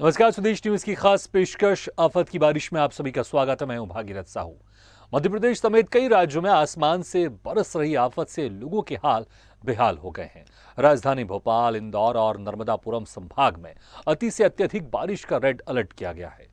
नमस्कार, स्वदेश न्यूज की खास पेशकश आफत की बारिश में आप सभी का स्वागत है। मैं हूं भागीरथ साहू। मध्य प्रदेश समेत कई राज्यों में आसमान से बरस रही आफत से लोगों के हाल बेहाल हो गए हैं। राजधानी भोपाल, इंदौर और नर्मदापुरम संभाग में अति से अत्यधिक बारिश का रेड अलर्ट किया गया है।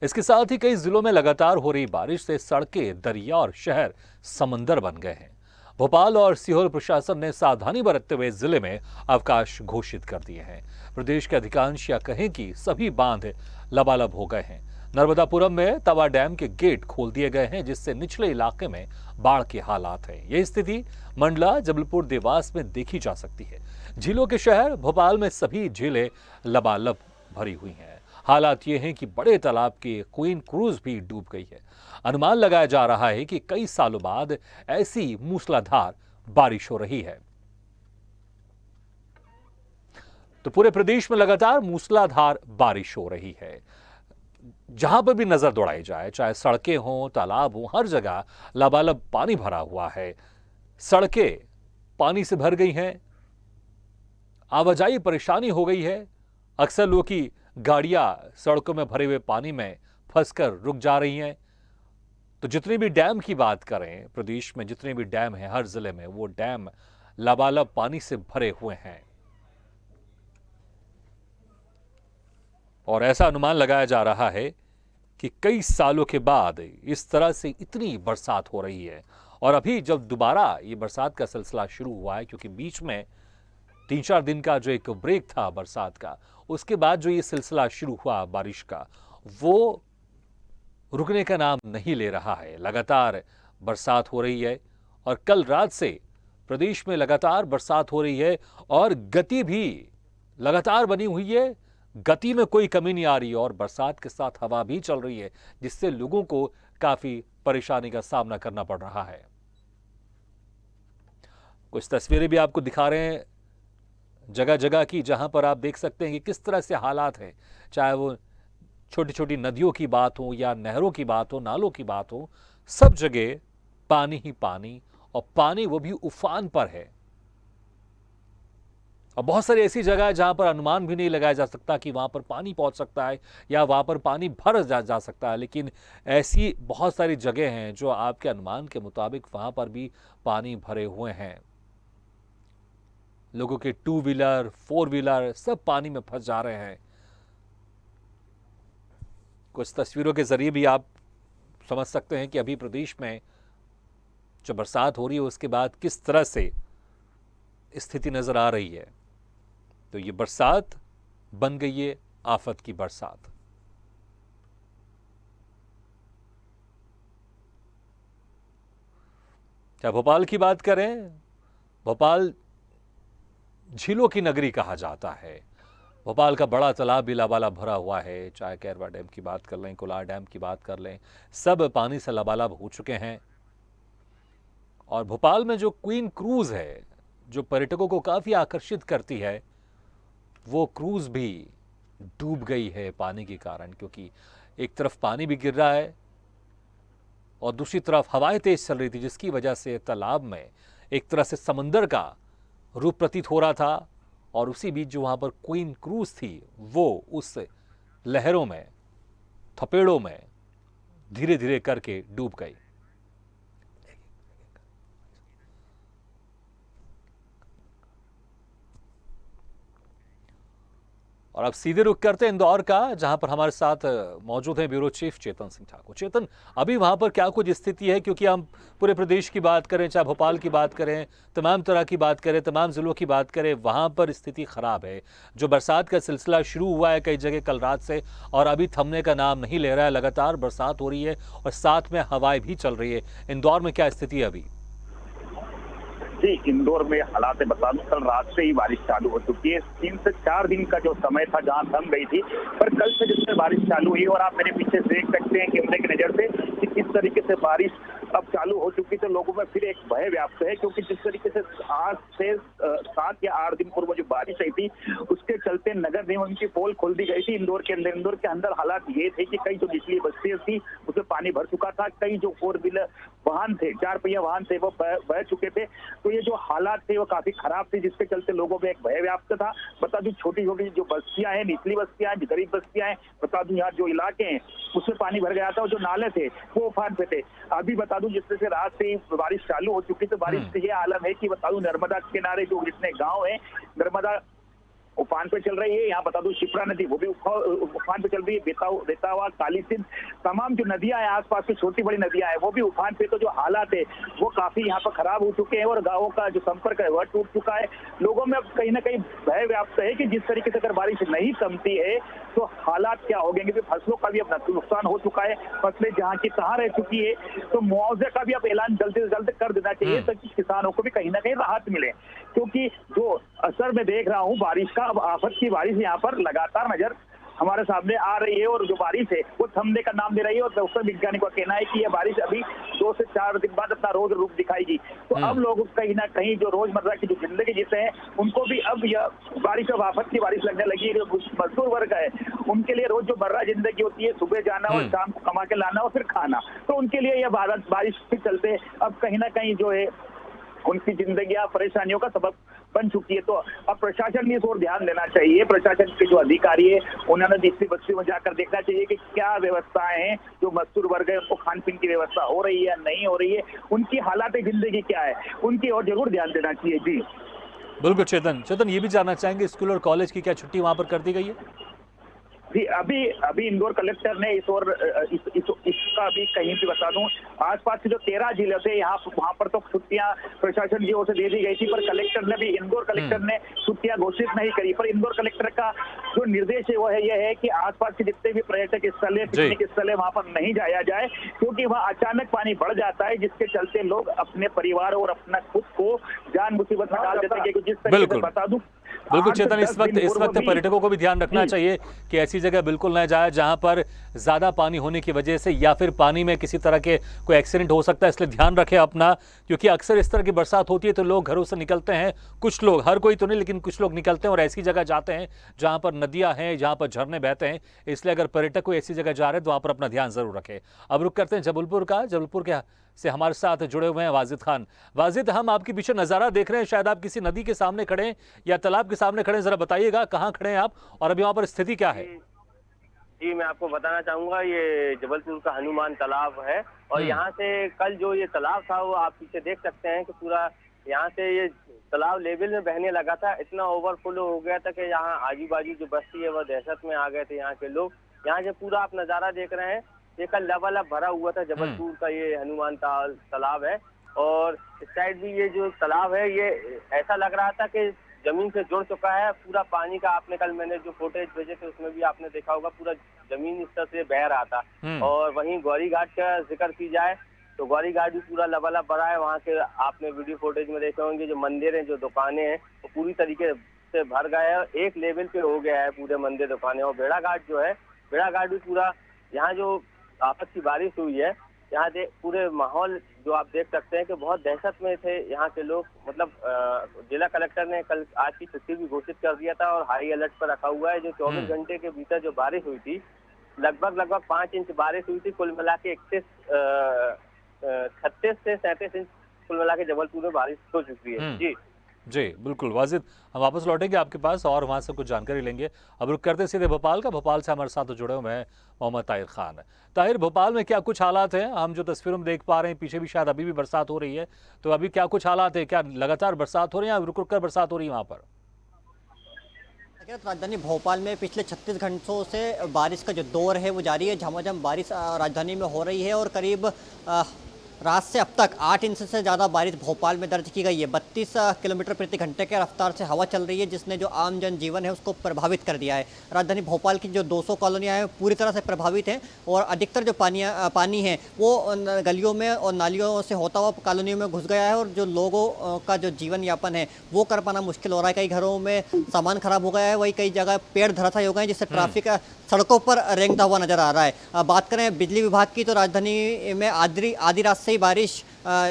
इसके साथ ही कई जिलों में लगातार हो रही बारिश से सड़कें, दरिया और शहर समंदर बन गए हैं। भोपाल और सीहोर प्रशासन ने सावधानी बरतते हुए जिले में अवकाश घोषित कर दिए हैं। प्रदेश के अधिकांश या कहें कि सभी बांध लबालब हो गए हैं। नर्मदापुरम में तवा डैम के गेट खोल दिए गए हैं, जिससे निचले इलाके में बाढ़ के हालात हैं। यह स्थिति मंडला, जबलपुर, देवास में देखी जा सकती है। झीलों के शहर भोपाल में सभी झीलें लबालब भरी हुई हैं। हालात ये हैं कि बड़े तालाब की क्वीन क्रूज भी डूब गई है। अनुमान लगाया जा रहा है कि कई सालों बाद ऐसी मूसलाधार बारिश हो रही है। तो पूरे प्रदेश में लगातार मूसलाधार बारिश हो रही है। जहां पर भी नजर दौड़ाई जाए, चाहे सड़कें हों, तालाब हों, हर जगह लबालब पानी भरा हुआ है। सड़कें पानी से भर गई हैं, आवाजाही परेशानी हो गई है। अक्सर लोगों की गाड़ियां सड़कों में भरे हुए पानी में फंसकर रुक जा रही हैं। तो जितने भी डैम की बात करें, प्रदेश में जितने भी डैम हैं, हर जिले में वो डैम लबालब पानी से भरे हुए हैं। और ऐसा अनुमान लगाया जा रहा है कि कई सालों के बाद इस तरह से इतनी बरसात हो रही है। और अभी जब दोबारा ये बरसात का सिलसिला शुरू हुआ है, क्योंकि बीच में 3-4 दिन का जो एक ब्रेक था बरसात का, उसके बाद जो ये सिलसिला शुरू हुआ बारिश का, वो रुकने का नाम नहीं ले रहा है। लगातार बरसात हो रही है और कल रात से प्रदेश में लगातार बरसात हो रही है और गति भी लगातार बनी हुई है। गति में कोई कमी नहीं आ रही और बरसात के साथ हवा भी चल रही है, जिससे लोगों को काफी परेशानी का सामना करना पड़ रहा है। कुछ तस्वीरें भी आपको दिखा रहे हैं जगह जगह की, जहां पर आप देख सकते हैं कि किस तरह से हालात हैं। चाहे वो छोटी छोटी नदियों की बात हो या नहरों की बात हो, नालों की बात हो, सब जगह पानी ही पानी, और पानी वो भी उफान पर है। और बहुत सारी ऐसी जगह है जहां पर अनुमान भी नहीं लगाया जा सकता कि वहां पर पानी पहुंच सकता है या वहां पर पानी भर जा सकता है। लेकिन ऐसी बहुत सारी जगह हैं जो आपके अनुमान के मुताबिक वहां पर भी पानी भरे हुए हैं। लोगों के 2 व्हीलर, 4 व्हीलर सब पानी में फंस जा रहे हैं। कुछ तस्वीरों के जरिए भी आप समझ सकते हैं कि अभी प्रदेश में जो बरसात हो रही है उसके बाद किस तरह से स्थिति नजर आ रही है। तो ये बरसात बन गई है आफत की बरसात। चाहे भोपाल की बात करें, भोपाल झीलों की नगरी कहा जाता है। भोपाल का बड़ा तालाब भी लबालब भरा हुआ है। चाहे कैरवा डैम की बात कर लें, कोलार डैम की बात कर लें, सब पानी से लबालब हो चुके हैं। और भोपाल में जो क्वीन क्रूज है, जो पर्यटकों को काफी आकर्षित करती है, वो क्रूज भी डूब गई है पानी के कारण। क्योंकि एक तरफ पानी भी गिर रहा है और दूसरी तरफ हवाएं तेज चल रही थी, जिसकी वजह से तालाब में एक तरह से समंदर का रूप प्रतीत हो रहा था। और उसी बीच जो वहां पर क्वीन क्रूज थी, वो उस लहरों में, थपेड़ों में धीरे धीरे करके डूब गई। और अब सीधे रुख करते हैं इंदौर का, जहां पर हमारे साथ मौजूद है ब्यूरो चीफ चेतन सिंह ठाकुर। चेतन, अभी वहां पर क्या कुछ स्थिति है? क्योंकि हम पूरे प्रदेश की बात करें, चाहे भोपाल की बात करें, तमाम तरह की बात करें, तमाम जिलों की बात करें, वहां पर स्थिति खराब है। जो बरसात का सिलसिला शुरू हुआ है कई जगह कल रात से, और अभी थमने का नाम नहीं ले रहा है। लगातार बरसात हो रही है और साथ में हवाएं भी चल रही है। इंदौर में क्या स्थिति है अभी? जी, इंदौर में हालात बता दूं, कल रात से ही बारिश चालू हो चुकी है। 3 से 4 दिन का जो समय था जहां थम गई थी, पर कल से जिसमें बारिश चालू हुई, और आप मेरे पीछे देख सकते हैं कैमरे की नजर से कि किस तरीके से बारिश अब चालू हो चुकी, तो लोगों में फिर एक भय व्याप्त है। क्योंकि जिस तरीके से आज से 7 या 8 दिन पूर्व जो बारिश आई थी, उसके चलते नगर निगम की पोल खोल दी गई थी इंदौर के अंदर। इंदौर के अंदर हालात ये थे कि कई जो निचली बस्तियां थी उसमें पानी भर चुका था। कई जो 4 व्हीलर वाहन थे, 4 पहिया वाहन थे, वो बह चुके थे। तो ये जो हालात थे वो काफी खराब थे, जिसके चलते लोगों में एक भय व्याप्त था। बता दूं छोटी छोटी जो बस्तियां हैं, निचली बस्तियां हैं, गरीब बस्तियां हैं, बता दूं यहाँ जो इलाके हैं उसमें पानी भर गया था और जो नाले थे वो उफान पे थे। अभी बता दूं जिस तरह से रात से ही बारिश चालू हो चुकी, तो बारिश से ये आलम है कि बता दूं नर्मदा किनारे जो जितने गाँव है, नर्मदा उफान पे चल रही है। यहाँ बता दूं शिप्रा नदी वो भी उफान पे चल रही है। बेतावा, काली सिंध, तमाम जो नदियां हैं आसपास की छोटी बड़ी नदियां हैं वो भी उफान पे। तो जो हालात है वो काफी यहाँ पर खराब हो चुके हैं और गांवों का जो संपर्क है वह टूट चुका है। लोगों में अब कहीं ना कहीं भय व्याप्त है कि जिस तरीके से अगर बारिश नहीं थमती है तो हालात क्या हो गए, क्योंकि फसलों का भी अब नुकसान हो चुका है। फसलें जहाँ की तहाँ रह चुकी है, तो मुआवजे का भी अब ऐलान जल्द से जल्द कर देना चाहिए ताकि किसानों को भी कहीं ना कहीं राहत मिले। क्योंकि जो असर मैं देख रहा हूँ बारिश का, अब आफत की बारिश यहाँ पर लगातार नजर हमारे सामने आ रही है और जो बारिश है वो थमने का नाम दे रही है। और मौसम वैज्ञानिकों का कहना है कि यह बारिश अभी 2 से 4 दिन बाद अपना रोज रूप दिखाएगी। तो अब लोग कहीं ना कहीं जो रोजमर्रा की जो जिंदगी जीते हैं उनको भी अब यह बारिश, अब आफत की बारिश लगने लगी है। जो मजदूर वर्ग है उनके लिए रोज जो मर्रा जिंदगी होती है, सुबह जाना और शाम को कमा के लाना और फिर खाना, तो उनके लिए यह बारिश के चलते अब कहीं ना कहीं जो है उनकी जिंदगियां परेशानियों का सबब बन चुकी है। तो अब प्रशासन ने इस ओर ध्यान देना चाहिए। प्रशासन के जो अधिकारी है उन्होंने दूसरी बस्तियों में जाकर देखना चाहिए कि क्या व्यवस्थाएं हैं, जो मजदूर वर्ग है उनको खान पीन की व्यवस्था हो रही है या नहीं हो रही है, उनकी हालात जिंदगी क्या है, उनकी ओर जरूर ध्यान देना चाहिए। जी बिल्कुल चेतन, ये भी जानना चाहेंगे स्कूल और कॉलेज की क्या छुट्टी वहां पर कर दी गई है? जी अभी इंदौर कलेक्टर ने इसका भी कहीं भी बता दूं, आसपास के जो 13 जिले थे यहाँ वहां पर तो छुट्टियां प्रशासन की ओर से दे दी गई थी, पर कलेक्टर ने भी, इंदौर कलेक्टर ने छुट्टियां घोषित नहीं करी। पर इंदौर कलेक्टर का जो निर्देश है वो है यह है कि आसपास के जितने भी पर्यटक स्थल है, पिकनिक स्थल है, वहां पर नहीं जाया जाए, क्योंकि वहां अचानक पानी बढ़ जाता है, जिसके चलते लोग अपने परिवार और अपना खुद को जान मुसीबत में डाल देते हैं। क्योंकि जिस तरीके से बता दूं, बिल्कुल चेतन, इस वक्त पर्यटकों को भी ध्यान रखना चाहिए कि ऐसी जगह बिल्कुल न जाए जहां पर ज्यादा पानी होने की वजह से या फिर पानी में किसी तरह के कोई एक्सीडेंट हो सकता है, इसलिए ध्यान रखें अपना। क्योंकि अक्सर इस तरह की बरसात होती है तो लोग घरों से निकलते हैं, कुछ लोग, हर कोई तो नहीं लेकिन कुछ लोग निकलते हैं और ऐसी जगह जाते हैं जहां पर नदियां हैं, जहां पर झरने बहते हैं। इसलिए अगर पर्यटक कोई ऐसी जगह जा रहे हैं तो वहां पर अपना ध्यान जरूर रखें। अब रुक करते हैं जबलपुर के से हमारे साथ जुड़े हुए हैं वाजिद खान। वाजिद, हम आपके पीछे नज़ारा देख रहे हैं, शायद आप किसी नदी के सामने खड़े हैं या तालाब के सामने खड़े हैं, जरा बताइएगा कहाँ खड़े हैं आप और अभी वहाँ पर स्थिति क्या है? जी मैं आपको बताना चाहूंगा, ये जबलपुर का हनुमान तालाब है और यहाँ से कल जो ये तालाब था वो आप पीछे देख सकते हैं कि पूरा यहाँ से ये तालाब लेवल में बहने लगा था। इतना ओवरफ्लो हो गया था कि यहाँ आजू बाजू जो बस्ती है वो दहशत में आ गए थे यहाँ के लोग। यहाँ से पूरा आप नज़ारा देख रहे हैं, ये कल लबालब भरा हुआ था जबलपुर का ये हनुमान तालाब है। और इस साइड भी ये जो तालाब है ये ऐसा लग रहा था कि जमीन से जुड़ चुका है। पूरा पानी का, आपने कल मैंने जो फुटेज भेजे थे उसमें भी आपने देखा होगा, पूरा जमीन इस तरह से बह रहा था। और वहीं गौरी घाट का जिक्र की जाए तो गौरी घाट भी पूरा लबालब भरा है। वहाँ के आपने वीडियो फुटेज में देखे होंगे, जो मंदिर हैं, जो दुकानें हैं, वो पूरी तरीके से भर गए हैं, एक लेवल पे हो गया है पूरे मंदिर दुकानें। और बेड़ा घाट जो है, बेड़ा घाट भी पूरा, यहाँ जो आफत की बारिश हुई है यहाँ पूरे माहौल जो आप देख सकते हैं कि बहुत दहशत में थे यहाँ के लोग। मतलब जिला कलेक्टर ने कल आज की छुट्टी भी घोषित कर दिया था और हाई अलर्ट पर रखा हुआ है। जो 24 घंटे के भीतर जो बारिश हुई थी, लगभग 5 इंच बारिश हुई थी। कुल मिला के 36 से 37 इंच कुल मिला के जबलपुर में बारिश हो चुकी है। जी बिल्कुल वाजिद, हम वापस लौटेंगे आपके पास और वहाँ से कुछ जानकारी लेंगे। अब रुक करते सीधे भोपाल से हमारे साथ जुड़े हुए हैं मोहम्मद ताहिर खान। ताहिर, भोपाल में क्या कुछ हालात हैं? हम जो तस्वीरों में देख पा रहे हैं, पीछे भी शायद अभी भी बरसात हो रही है, तो अभी क्या कुछ हालात है? क्या लगातार बरसात हो रही है या रुक रुक कर बरसात हो रही है वहाँ पर? राजधानी भोपाल में पिछले 36 घंटों से बारिश का जो दौर है वो जारी है। झमाझम बारिश राजधानी में हो रही है और करीब रात से अब तक 8 इंच से ज़्यादा बारिश भोपाल में दर्ज की गई है। 32 किलोमीटर प्रति घंटे के रफ्तार से हवा चल रही है, जिसने जो आम जनजीवन है उसको प्रभावित कर दिया है। राजधानी भोपाल की जो 200 कॉलोनियाँ हैं पूरी तरह से प्रभावित हैं और अधिकतर जो पानी है वो गलियों में और नालियों से होता हुआ कॉलोनियों में घुस गया है और जो लोगों का जो जीवन यापन है वो कर पाना मुश्किल हो रहा है। कई घरों में सामान खराब हो गया है, वही कई जगह पेड़ धराशायी हो गए हैं, जिससे ट्रैफिक सड़कों पर रेंगता हुआ नजर आ रहा है। बात करें बिजली विभाग की तो राजधानी में आधी रात से ही बारिश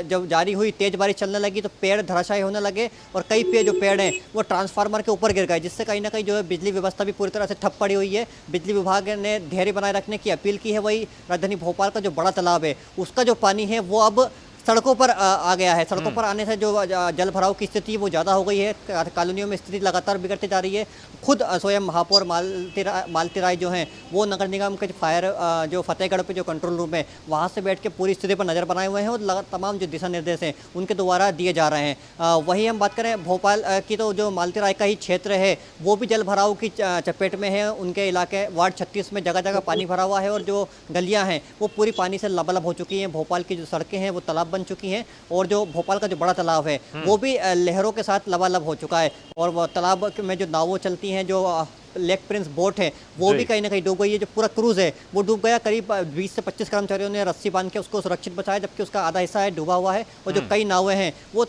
जब जारी हुई, तेज बारिश चलने लगी तो पेड़ धराशायी होने लगे और कई पेड़ जो पेड़ हैं वो ट्रांसफार्मर के ऊपर गिर गए, जिससे कहीं ना कहीं जो है बिजली व्यवस्था भी पूरी तरह से ठप पड़ी हुई है। बिजली विभाग ने धैर्य बनाए रखने की अपील की है। वही राजधानी भोपाल का जो बड़ा तालाब है उसका जो पानी है वो अब सड़कों पर आ गया है। सड़कों पर आने से जो जल भराव की स्थिति वो ज़्यादा हो गई है। कॉलोनियों में स्थिति लगातार बिगड़ती जा रही है। खुद स्वयं महापौर मालती राय जो हैं वो नगर निगम के फायर जो फतेहगढ़ पे जो कंट्रोल रूम है वहाँ से बैठ के पूरी स्थिति पर नज़र बनाए हुए हैं और तमाम जो दिशा निर्देश हैं उनके द्वारा दिए जा रहे हैं। वही हम बात करें भोपाल की तो जो मालती राय का ही क्षेत्र है वो भी जल भराव की चपेट में है। उनके इलाके वार्ड 36 में जगह जगह पानी भरा हुआ है और जो गलियाँ हैं वो पूरी पानी से लबालब हो चुकी हैं। भोपाल की जो सड़कें हैं वो तालाब बन चुकी हैं और जो भोपाल का जो बड़ा तालाब है वो भी लहरों के साथ लबालब हो चुका है और वो तालाब में जो नावें चलती हैं, जो लेक प्रिंस बोट है वो भी कहीं ना कहीं डूब गई है। जो पूरा क्रूज है वो डूब गया। करीब 20 से 25 कर्मचारियों ने रस्सी बांध के उसको सुरक्षित बचाया, जबकि उसका आधा हिस्सा है डूबा हुआ है और जो कई नावें हैं वो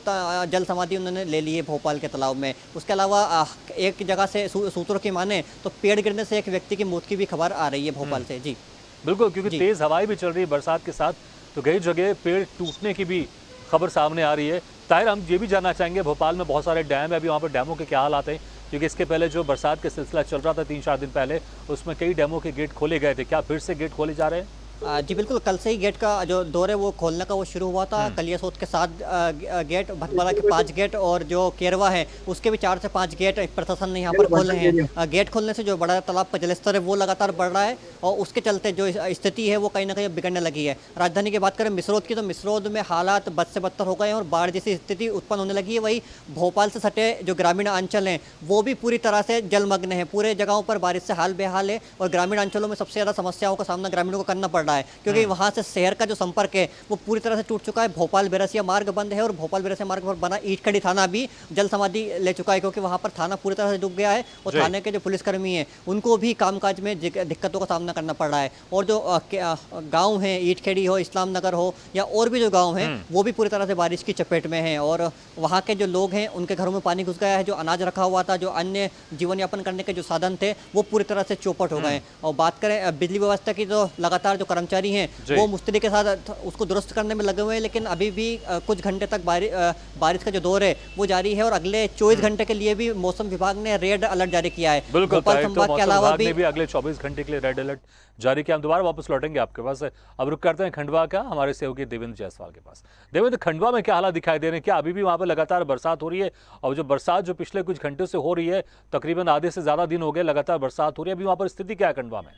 जल समाधि उन्होंने ले ली है भोपाल के तालाब में। उसके अलावा एक जगह से सूत्रों की माने तो पेड़ गिरने से एक व्यक्ति की मौत की भी खबर आ रही है भोपाल से। जी बिल्कुल, क्योंकि तेज हवाएं भी चल रही है बरसात के साथ, तो कई जगह पेड़ टूटने की भी खबर सामने आ रही है। ताहिर, हम ये भी जानना चाहेंगे भोपाल में बहुत सारे डैम है, अभी वहाँ पर डैमों के क्या हालात हैं? क्योंकि इसके पहले जो बरसात का सिलसिला चल रहा था 3-4 दिन पहले, उसमें कई डैमों के गेट खोले गए थे। क्या फिर से गेट खोले जा रहे हैं? जी बिल्कुल, कल से ही गेट का जो दौर है वो खोलने का वो शुरू हुआ था। कलियासोत के 7 गेट, भटवाड़ा के 5 गेट और जो केरवा है उसके भी 4 से 5 गेट प्रशासन ने यहाँ पर खोले हैं। गेट खोलने से जो बड़ा तालाब का जलस्तर है वो लगातार बढ़ रहा है और उसके चलते जो स्थिति है वो कहीं ना कहीं बिगड़ने लगी है। राजधानी की बात करें मिसरोद की तो मिसरोद में हालात बद से बदतर हो गए हैं और बाढ़ जैसी स्थिति उत्पन्न होने लगी है। वही भोपाल से सटे जो ग्रामीण अंचल हैं वो भी पूरी तरह से जलमग्न है। पूरे जगहों पर बारिश से हाल बेहाल है और ग्रामीण अंचलों में सबसे ज़्यादा समस्याओं का सामना ग्रामीणों को करना पड़ रहा है, क्योंकि वहां से शहर का जो संपर्क है वो पूरी तरह से टूट चुका है। भोपाल बेरसिया मार्ग बंद है और भोपाल बेरसिया मार्ग पर बना ईटखड़ी थाना भी जल समाधि ले चुका है, क्योंकि वहां पर थाना पूरी तरह से डूब गया है और थाने के जो पुलिसकर्मी हैं उनको भी कामकाज में दिक्कतों का सामना करना पड़ रहा है। और जो गाँव हैं, ईटखेड़ी हो, इस्लाम नगर हो या और भी जो गाँव हैं वो भी पूरी तरह से बारिश की चपेट में है और वहाँ के जो लोग हैं उनके घरों में पानी घुस गया है। जो अनाज रखा हुआ था, जो अन्य जीवन यापन करने के जो साधन थे वो पूरी तरह से चौपट हो गए। और बात करें बिजली व्यवस्था की तो लगातार जो कर्मचारी हैं वो मुस्तैदी के साथ उसको दुरुस्त करने में लगे हुए हैं, लेकिन अभी भी कुछ घंटे तक बारिश का जो दौर है वो जारी है और अगले 24 घंटे के लिए भी मौसम विभाग ने रेड अलर्ट जारी किया है। भोपाल संभाग के अलावा भी अगले 24 घंटे के लिए रेड अलर्ट जारी किया। हम दोबारा वापस लौटेंगे आपके पास। अब रुक करते हैं खंडवा का, हमारे सहयोगी देवेंद्र जायसवाल के पास। देवेंद्र, खंडवा में क्या हालात दिखाई दे रहे हैं? क्या अभी भी वहां पर लगातार बरसात हो रही है? और जो बरसात जो पिछले कुछ घंटों से हो रही है, तकरीबन आधे से ज्यादा दिन हो गए लगातार बरसात हो रही है, अभी वहां पर स्थिति क्या है खंडवा में?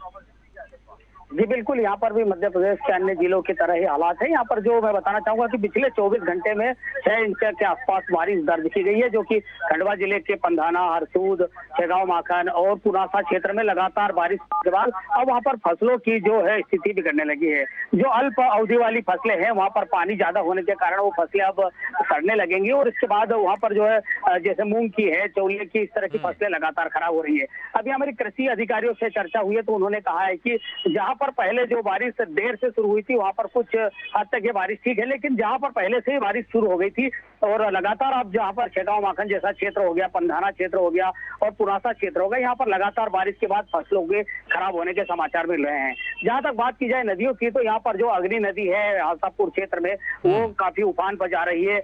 जी बिल्कुल, यहाँ पर भी मध्य प्रदेश के अन्य जिलों की तरह ही हालात है। यहाँ पर जो मैं बताना चाहूंगा कि पिछले 24 घंटे में 6 इंच के आसपास बारिश दर्ज की गई है, जो कि खंडवा जिले के पंधाना, हरसूद, शेगांव माखन और पुनासा क्षेत्र में लगातार बारिश के बाद अब वहाँ पर फसलों की जो है स्थिति बिगड़ने लगी है। जो अल्प अवधि वाली फसलें हैं वहाँ पर पानी ज्यादा होने के कारण वो फसलें अब सड़ने लगेंगी और इसके बाद वहाँ पर जो है जैसे मूंग की है, चौले की, इस तरह की फसलें लगातार खराब हो रही है। अभी हमारी कृषि अधिकारियों से चर्चा हुई है तो उन्होंने कहा है कि जहाँ पर पहले जो बारिश देर से शुरू हुई थी वहां पर कुछ हद तक ये बारिश ठीक है, लेकिन जहां पर पहले से ही बारिश शुरू हो गई थी और लगातार अब जहां पर शेगांव माखन जैसा क्षेत्र हो गया, पंधाना क्षेत्र हो गया और पुनासा क्षेत्र हो गया, यहाँ पर लगातार बारिश के बाद फसलों के खराब होने के समाचार मिल रहे हैं। जहां तक बात की जाए नदियों की तो यहाँ पर जो अग्नि नदी है आशापुर क्षेत्र में वो काफी उफान पर जा रही है।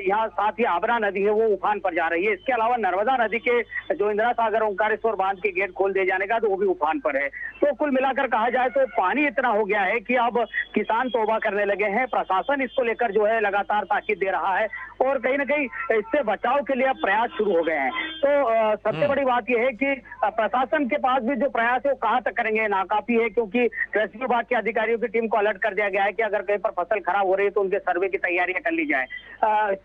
यहाँ साथ ही आबरा नदी है वो उफान पर जा रही है। इसके अलावा नर्मदा नदी के जो इंदिरा सागर ओंकारेश्वर बांध के गेट खोल दिए जाने का तो वो भी उफान पर है। तो कुल मिलाकर कहा जाए तो पानी इतना हो गया है कि अब किसान तौबा करने लगे हैं। प्रशासन इसको लेकर जो है लगातार ताकीद दे रहा है और कहीं ना कहीं इससे बचाव के लिए अब प्रयास शुरू हो गए हैं। तो सबसे बड़ी बात यह है कि प्रशासन के पास भी जो प्रयास है वो कहाँ तक करेंगे, नाकाफी है, क्योंकि कृषि विभाग के अधिकारियों की टीम को अलर्ट कर दिया गया है कि अगर कहीं पर फसल खराब हो रही है तो उनके सर्वे की तैयारियां कर ली जाए।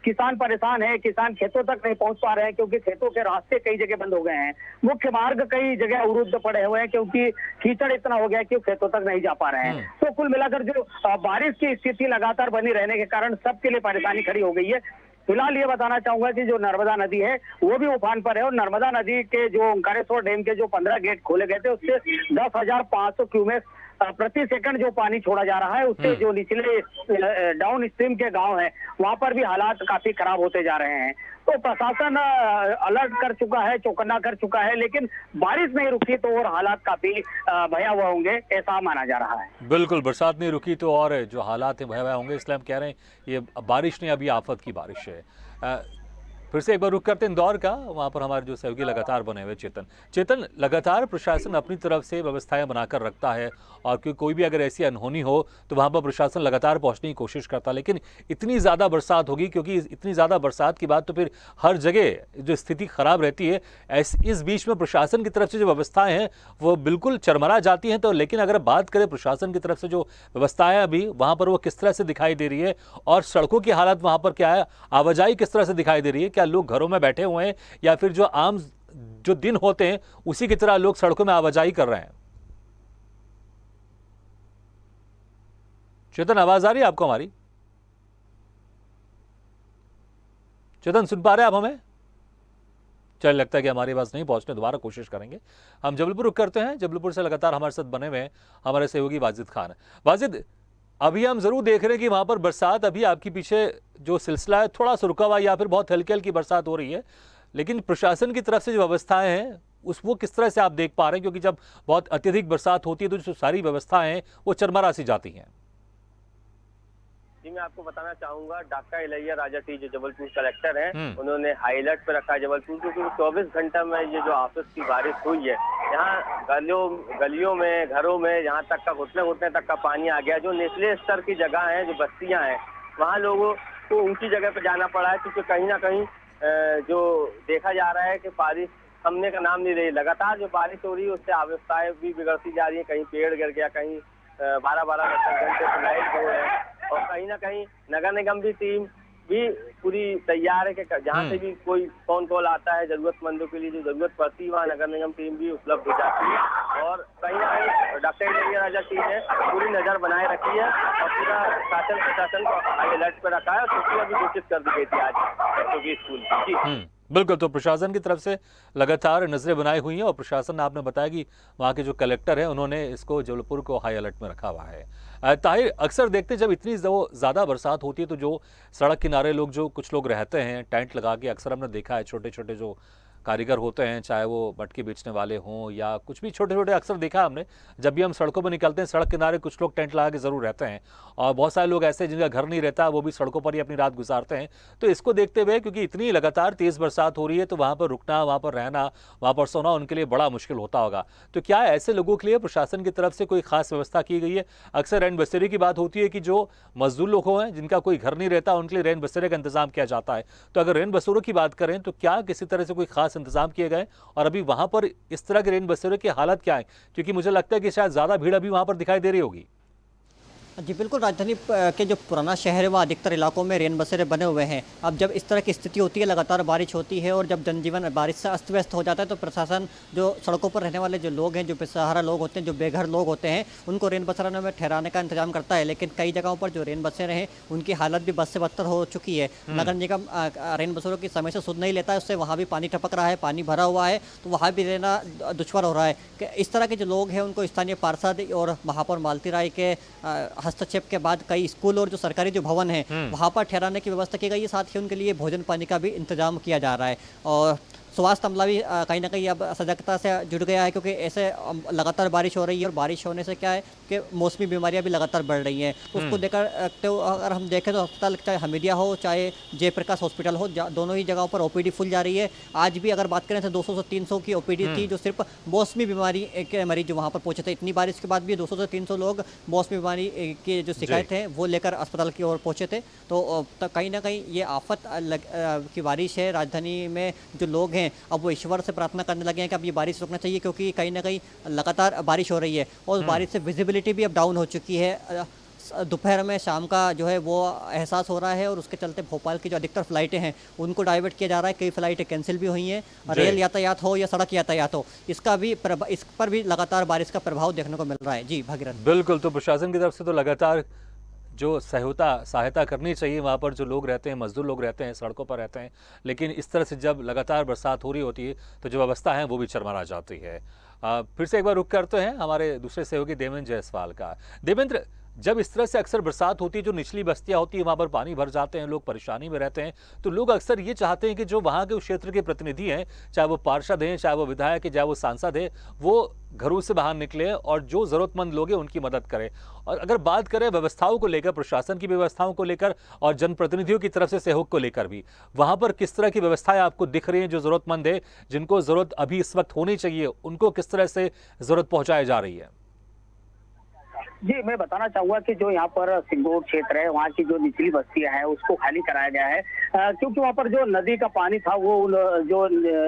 किसान परेशान है, किसान खेतों तक नहीं पहुंच पा रहे हैं क्योंकि खेतों के रास्ते कई जगह बंद हो गए हैं। मुख्य मार्ग कई जगह अवरुद्ध पड़े हुए हैं क्योंकि कीचड़ इतना हो गया कि खेतों तक नहीं जा पा रहे हैं। तो कुल मिलाकर जो बारिश की स्थिति लगातार बनी रहने के कारण सबके लिए परेशानी खड़ी हो गई है। फिलहाल ये बताना चाहूंगा कि जो नर्मदा नदी है वो भी उफान पर है और नर्मदा नदी के जो ओंकारेश्वर डैम के जो 15 गेट खोले गए थे उससे 10,500 क्यूमेक प्रति सेकंड जो पानी छोड़ा जा रहा है, उससे जो निचले डाउन स्ट्रीम के गांव हैं वहां पर भी हालात काफी खराब होते जा रहे हैं। तो प्रशासन अलर्ट कर चुका है, चौकन्ना कर चुका है, लेकिन बारिश नहीं रुकी तो और हालात काफी भयावह होंगे, ऐसा माना जा रहा है। बिल्कुल, बरसात नहीं रुकी तो और जो हालात हैं भयावह होंगे, इसलिए हम कह रहे हैं ये बारिश नहीं, अभी आफत की बारिश है। फिर से एक बार रुक करते हैं इंदौर का, वहाँ पर हमारे जो सहयोगी लगातार बने हुए चेतन लगातार प्रशासन अपनी तरफ से व्यवस्थाएं बनाकर रखता है और कोई भी अगर ऐसी अनहोनी हो तो वहाँ पर प्रशासन लगातार पहुँचने की कोशिश करता है, लेकिन इतनी ज़्यादा बरसात होगी, क्योंकि इतनी ज़्यादा बरसात की बात तो फिर हर जगह जो स्थिति ख़राब रहती है, इस बीच में प्रशासन की तरफ से जो व्यवस्थाएँ हैं वो बिल्कुल चरमरा जाती हैं। तो लेकिन अगर बात करें प्रशासन की तरफ से जो व्यवस्थाएँ अभी वहाँ पर वो किस तरह से दिखाई दे रही है और सड़कों की हालत वहाँ पर क्या है, आवाजाही किस तरह से दिखाई दे रही है, क्या लोग घरों में बैठे हुए हैं या फिर जो आम जो दिन होते हैं उसी की तरह लोग सड़कों में आवाजाही कर रहे हैं? चेतन, आवाज आ रही है आपको हमारी? चेतन, सुन पा रहे हैं आप हमें? चल, लगता है कि हमारी आवाज नहीं पहुंचने, दोबारा कोशिश करेंगे। हम जबलपुर रुक करते हैं। जबलपुर से लगातार हमारे साथ बने हुए हैं हमारे सहयोगी वाजिद खान। वाजिद, अभी हम जरूर देख रहे हैं कि वहां पर बरसात अभी आपके पीछे जो सिलसिला है थोड़ा सा रुका हुआ या फिर बहुत हल्की हल्की बरसात हो रही है, लेकिन प्रशासन की तरफ से जो व्यवस्थाएं हैं वो किस तरह से आप देख पा रहे हैं? क्योंकि जब बहुत अत्यधिक बरसात होती है तो जो सारी व्यवस्थाएं हैं वो चरमरा सी जाती हैं। जी, मैं आपको बताना चाहूंगा, डॉक्टर इलैया राजा टी जो जबलपुर कलेक्टर हैं, उन्होंने हाई अलर्ट पे रखा है जबलपुर, क्योंकि 24 घंटा में ये जो आपस की बारिश हुई है, यहाँ गलियों में, घरों में, यहाँ तक का घुटने तक का पानी आ गया। जो निचले स्तर की जगह है, जो बस्तियां हैं, वहाँ लोगों को ऊंची जगह पे जाना पड़ा है, क्योंकि कहीं ना कहीं जो देखा जा रहा है कि बारिश थमने का नाम नहीं रही। लगातार जो बारिश हो रही है उससे अवस्थाएं भी बिगड़ती जा रही है। कहीं पेड़ गिर गया, कहीं 12-12 घंटे से लाइट हो है, और कहीं ना कहीं नगर निगम की टीम भी पूरी तैयार है कि जहाँ से भी कोई फोन कॉल आता है जरूरतमंदों के लिए, जो जरूरत पड़ती है वहाँ नगर निगम टीम भी उपलब्ध हो जाती है। और कहीं ना कहीं डॉक्टर इलैया राजा टीम ने पूरी नजर बनाए रखी है और पूरा शासन प्रशासन को हाई अलर्ट पर रखा है। छुट्टियां भी घोषित कर दी गई थी आज बच्चों की स्कूल की। बिल्कुल, तो प्रशासन की तरफ से लगातार नजरें बनाई हुई हैं और प्रशासन, आपने बताया कि वहाँ के जो कलेक्टर हैं उन्होंने इसको जबलपुर को हाई अलर्ट में रखा हुआ है। ताहिर, अक्सर देखते जब इतनी ज़्यादा बरसात होती है तो जो सड़क किनारे लोग, जो कुछ लोग रहते हैं टेंट लगा के, अक्सर हमने देखा है छोटे छोटे जो कारीगर होते हैं, चाहे वो मटके बेचने वाले हों या कुछ भी छोटे छोटे, अक्सर देखा हमने जब भी हम सड़कों पर निकलते हैं सड़क किनारे कुछ लोग टेंट लगा के ज़रूर रहते हैं और बहुत सारे लोग ऐसे जिनका घर नहीं रहता वो भी सड़कों पर ही अपनी रात गुजारते हैं। तो इसको देखते हुए, क्योंकि इतनी लगातार तेज़ बरसात हो रही है, तो वहाँ पर रुकना, वहाँ पर रहना, वहाँ पर सोना उनके लिए बड़ा मुश्किल होता होगा। तो क्या ऐसे लोगों के लिए प्रशासन की तरफ से कोई खास व्यवस्था की गई है? अक्सर रैन बसेरे की बात होती है कि जो मजदूर लोग हैं जिनका कोई घर नहीं रहता उनके लिए रैन बसेरे का इंतजाम किया जाता है। तो अगर रैन बसेरों की बात करें तो क्या किसी तरह से कोई खास इंतजाम किए गए और अभी वहां पर इस तरह के रैन बसेरे की हालत क्या है? क्योंकि मुझे लगता है कि शायद ज्यादा भीड़ अभी वहां पर दिखाई दे रही होगी। जी बिल्कुल, राजधानी के जो पुराना शहर है वहाँ अधिकतर इलाकों में रेन बसेरे बने हुए हैं। अब जब इस तरह की स्थिति होती है, लगातार बारिश होती है और जब जनजीवन बारिश से अस्त व्यस्त हो जाता है, तो प्रशासन जो सड़कों पर रहने वाले जो लोग हैं, जो बेसहारा लोग होते हैं, जो बेघर लोग होते हैं, उनको रेन बसेरों में ठहराने का इंतजाम करता है। लेकिन कई जगहों पर जो रेन बसेरे हैं उनकी हालत भी बद से बदतर हो चुकी है। नगर निगम रेन बसेरों की समय से सुध नहीं लेता है, उससे वहाँ भी पानी टपक रहा है, पानी भरा हुआ है, तो वहाँ भी रहना दुश्वार हो रहा है। इस तरह के जो लोग हैं उनको स्थानीय पार्षद और महापौर मालती राय के हस्तक्षेप के बाद कई स्कूल और जो सरकारी जो भवन है वहाँ पर ठहराने की व्यवस्था की गई है। साथ ही उनके लिए भोजन पानी का भी इंतजाम किया जा रहा है और स्वास्थ्य अमला भी कहीं ना कहीं अब सजगता से जुड़ गया है, क्योंकि ऐसे लगातार बारिश हो रही है और बारिश होने से क्या है कि मौसमी बीमारियां भी लगातार बढ़ रही हैं। तो उसको देखकर तो अगर हम देखें तो अस्पताल चाहे हमीदिया हो चाहे जयप्रकाश हॉस्पिटल हो, दोनों ही जगहों पर ओपीडी फुल जा रही है। आज भी अगर बात करें तो 200 से 300 की ओपीडी थी जो सिर्फ मौसमी बीमारी के मरीज वहाँ पर पहुँचे थे। इतनी बारिश के बाद भी 200 से 300 लोग मौसमी बीमारी की जो शिकायत है वो लेकर अस्पताल की ओर पहुँचे थे। तो कहीं ना कहीं ये आफत की बारिश है। राजधानी में जो लोग हैं अब वो ईश्वर से प्रार्थना करने लगे हैं कि अब ये बारिश रुकना चाहिए, क्योंकि कहीं ना कहीं लगातार बारिश हो रही है और बारिश से विजिबिलिटी भी अब डाउन हो चुकी है। दोपहर में शाम का जो है वो एहसास हो रहा है और उसके चलते भोपाल की जो अधिकतर फ्लाइटें हैं उनको डाइवर्ट किया जा रहा है। कई फ्लाइटें कैंसिल भी हुई हैं। रेल यातायात हो या सड़क यातायात हो, इसका भी इस पर भी लगातार बारिश का प्रभाव देखने को मिल रहा है। जी भागीरथ। बिल्कुल, तो प्रशासन की तरफ से तो लगातार जो सहायता करनी चाहिए वहाँ पर जो लोग रहते हैं, मजदूर लोग रहते हैं, सड़कों पर रहते हैं, लेकिन इस तरह से जब लगातार बरसात हो रही होती है तो जो व्यवस्था है वो भी चरमरा जाती है। फिर से एक बार रुक करते हैं हमारे दूसरे सहयोगी देवेंद्र जायसवाल का। देवेंद्र, जब इस तरह से अक्सर बरसात होती है, जो निचली बस्तियां होती है वहां पर पानी भर जाते हैं, लोग परेशानी में रहते हैं, तो लोग अक्सर ये चाहते हैं कि जो वहां के उस क्षेत्र के प्रतिनिधि हैं, चाहे वो पार्षद हैं, चाहे वो विधायक है, चाहे वो सांसद है, वो घरों से बाहर निकले और जो जरूरतमंद लोग हैं उनकी मदद करें। और अगर बात करें व्यवस्थाओं को लेकर, प्रशासन की व्यवस्थाओं को लेकर और जनप्रतिनिधियों की तरफ से सहयोग को लेकर भी, वहां पर किस तरह की व्यवस्थाएं आपको दिख रही हैं? जो जरूरतमंद है, जिनको जरूरत अभी इस वक्त होनी चाहिए, उनको किस तरह से जरूरत पहुंचाई जा रही है? जी, मैं बताना चाहूंगा कि जो यहाँ पर सिंगोट क्षेत्र है, वहाँ की जो निचली बस्तियां हैं उसको खाली कराया गया है, क्योंकि वहाँ पर जो नदी का पानी था वो जो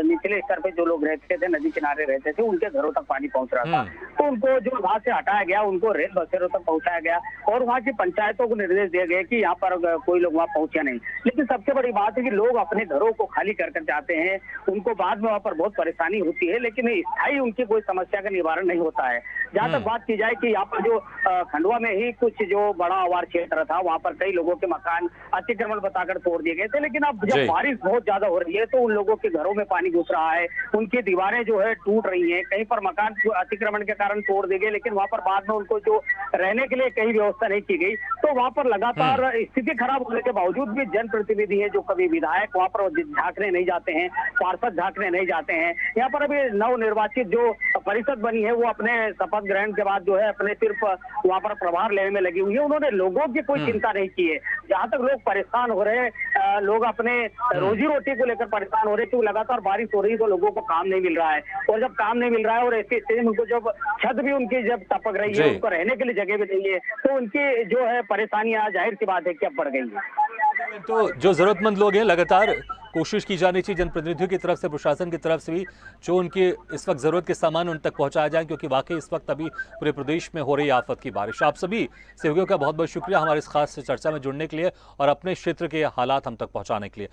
निचले स्तर पे जो लोग रहते थे, नदी किनारे रहते थे, उनके घरों तक पानी पहुंच रहा था। तो उनको जो वहाँ से हटाया गया, उनको रेल बसेरों तक पहुंचाया गया और वहाँ की पंचायतों को निर्देश दिए गए कि यहाँ पर कोई लोग वहाँ पहुंचे नहीं। लेकिन सबसे बड़ी बात है कि लोग अपने घरों को खाली कर जाते हैं, उनको बाद में वहाँ पर बहुत परेशानी होती है, लेकिन स्थायी उनकी कोई समस्या का निवारण नहीं होता है। जहाँ तक बात की जाए कि यहाँ पर जो खंडवा में ही कुछ जो बड़ा आवार क्षेत्र था, वहाँ पर कई लोगों के मकान अतिक्रमण बताकर तोड़ दिए गए थे, लेकिन अब जब बारिश बहुत ज्यादा हो रही है तो उन लोगों के घरों में पानी घुस रहा है, उनकी दीवारें जो है टूट रही हैं, कहीं पर मकान अतिक्रमण के कारण तोड़ दिए गए, लेकिन वहाँ पर बाद में उनको जो रहने के लिए कहीं व्यवस्था नहीं की गई। तो वहाँ पर लगातार स्थिति खराब होने के बावजूद भी जनप्रतिनिधि है, जो कभी विधायक वहाँ पर झांकने नहीं जाते हैं, पार्षद झांकने नहीं जाते हैं। यहाँ पर अभी नवनिर्वाचित जो परिषद बनी है वो अपने शपथ ग्रहण के बाद जो है अपने सिर्फ वहाँ पर प्रभार लेने में लगी हुई है, उन्होंने लोगों की कोई चिंता नहीं की है। जहाँ तक लोग परेशान हो रहे हैं, लोग अपने रोजी रोटी को लेकर परेशान हो रहे हैं, क्योंकि लगातार बारिश हो रही है तो लोगों को काम नहीं मिल रहा है, और जब काम नहीं मिल रहा है और ऐसी स्थिति में उनको जब छत भी उनकी जब टपक रही है, उनको रहने के लिए जगह भी नहीं है, तो उनकी जो है परेशानियां जाहिर सी बात है कि अब बढ़ गई है। तो जो जरूरतमंद लोग हैं, लगातार कोशिश की जानी चाहिए जनप्रतिनिधियों की तरफ से, प्रशासन की तरफ से भी, जो उनके इस वक्त जरूरत के सामान उन तक पहुंचाया जाए, क्योंकि वाकई इस वक्त अभी पूरे प्रदेश में हो रही आफत की बारिश। आप सभी सहयोगियों का बहुत बहुत शुक्रिया हमारे इस खास चर्चा में जुड़ने के लिए और अपने क्षेत्र के हालात हम तक पहुंचाने के लिए।